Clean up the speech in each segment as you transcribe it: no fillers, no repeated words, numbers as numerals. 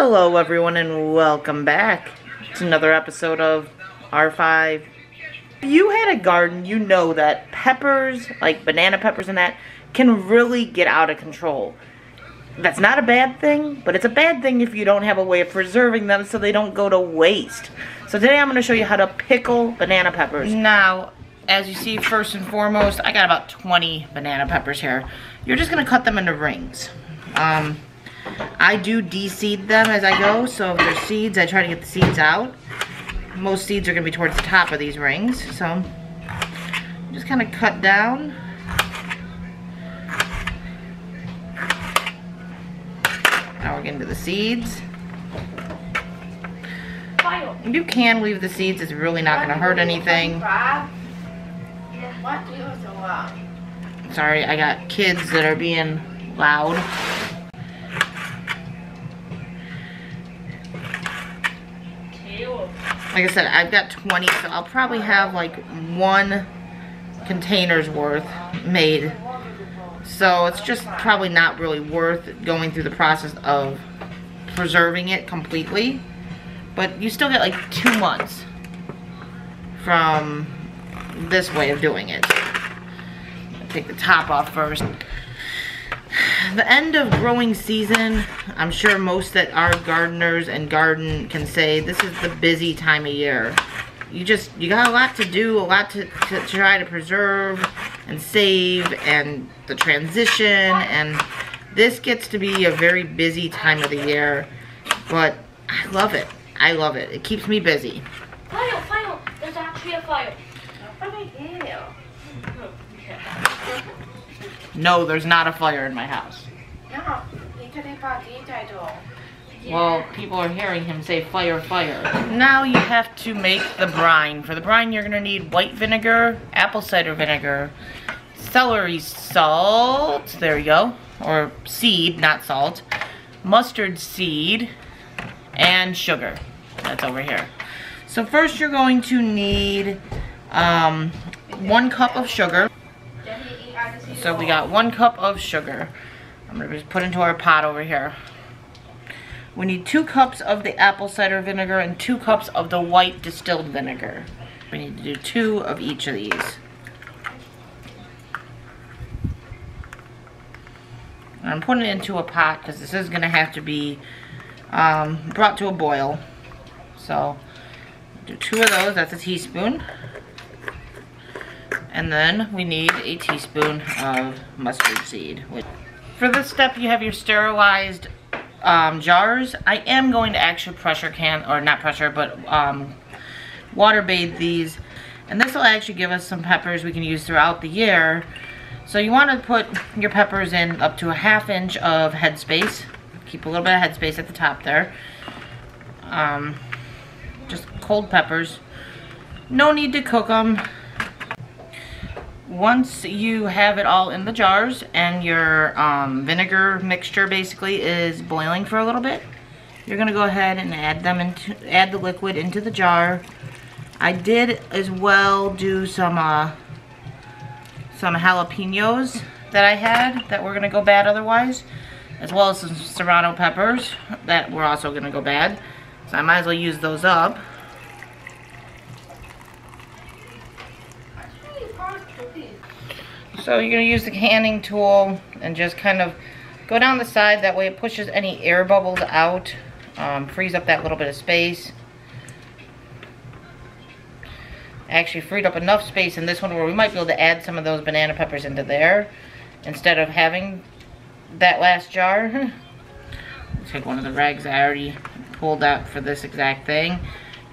Hello everyone and welcome back to another episode of R5. If you had a garden, you know that peppers, like banana peppers and that, can really get out of control. That's not a bad thing, but it's a bad thing if you don't have a way of preserving them so they don't go to waste. So today I'm going to show you how to pickle banana peppers. Now, as you see, first and foremost, I got about 20 banana peppers here. You're just going to cut them into rings. I do de-seed them as I go, so if there's seeds, I try to get the seeds out. Most seeds are going to be towards the top of these rings, so just kind of cut down. Now we're getting to the seeds. You can leave the seeds, it's really not going to hurt anything. Sorry, I got kids that are being loud. Like I said, I've got 20, so I'll probably have like 1 container's worth made. So it's just probably not really worth going through the process of preserving it completely. But you still get like 2 months from this way of doing it. I'll take the top off first. The end of growing season, I'm sure most that are gardeners and garden can say this is the busy time of year. You got a lot to do, a lot to try to preserve and save, and the transition, and this gets to be a very busy time of the year, but I love it. I love it. It keeps me busy. Fire! There's actually a fire. No, there's not a fire in my house. Well, people are hearing him say fire, fire. Now you have to make the brine. For the brine, you're going to need white vinegar, apple cider vinegar, celery salt, there you go, or seed, not salt, mustard seed, and sugar. That's over here. So first you're going to need 1 cup of sugar. So we got 1 cup of sugar. I'm going to just put into our pot over here. We need 2 cups of the apple cider vinegar and 2 cups of the white distilled vinegar. We need to do 2 of each of these. And I'm putting it into a pot because this is going to have to be brought to a boil. So do 2 of those, that's a teaspoon. And then we need a teaspoon of mustard seed. For this step, you have your sterilized jars. I am going to actually pressure can, or not pressure, but water bathe these. And this will actually give us some peppers we can use throughout the year. So you want to put your peppers in up to a 1/2 inch of headspace. Keep a little bit of headspace at the top there. Just cold peppers. No need to cook them. Once you have it all in the jars and your vinegar mixture basically is boiling for a little bit, you're going to go ahead and add the liquid into the jar. I did as well do some jalapenos that I had that were going to go bad otherwise, as well as some serrano peppers that were also going to go bad. So I might as well use those up. So you're going to use the canning tool and just kind of go down the side. That way it pushes any air bubbles out, frees up that little bit of space. I actually freed up enough space in this one where we might be able to add some of those banana peppers into there instead of having that last jar. Take one of the rags I already pulled out for this exact thing.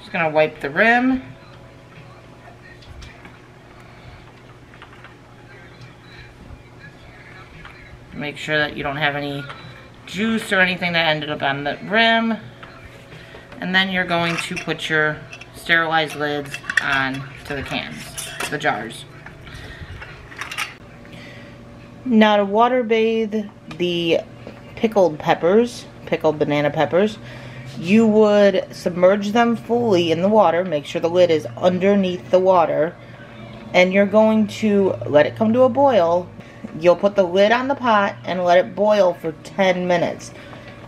Just going to wipe the rim. Make sure that you don't have any juice or anything that ended up on the rim. And then you're going to put your sterilized lids on to the cans, the jars. Now to water bathe the pickled banana peppers, you would submerge them fully in the water. Make sure the lid is underneath the water. And you're going to let it come to a boil. You'll put the lid on the pot and let it boil for 10 minutes.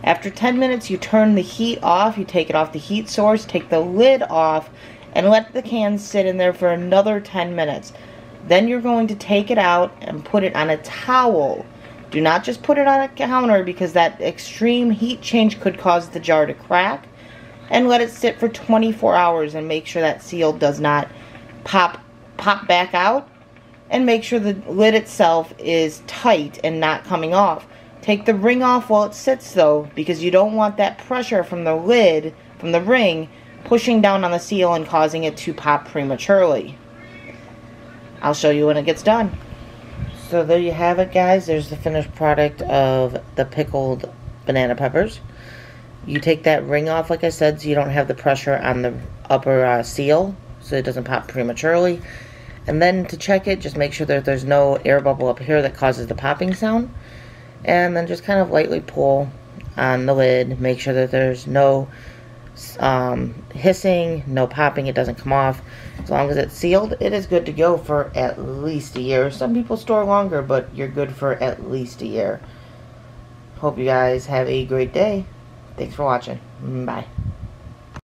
After 10 minutes, you turn the heat off. You take it off the heat source, take the lid off, and let the can sit in there for another 10 minutes. Then you're going to take it out and put it on a towel. Do not just put it on a counter, because that extreme heat change could cause the jar to crack. And let it sit for 24 hours and make sure that seal does not pop back out. And make sure the lid itself is tight and not coming off. Take the ring off while it sits though, because you don't want that pressure from the lid, from the ring, pushing down on the seal and causing it to pop prematurely. I'll show you when it gets done. So there you have it, guys. There's the finished product of the pickled banana peppers. You take that ring off, like I said, so you don't have the pressure on the upper seal, so it doesn't pop prematurely. And then to check it, just make sure that there's no air bubble up here that causes the popping sound. And then just kind of lightly pull on the lid. Make sure that there's no hissing, no popping, it doesn't come off. As long as it's sealed, it is good to go for at least a year. Some people store longer, but you're good for at least a year. Hope you guys have a great day. Thanks for watching. Bye.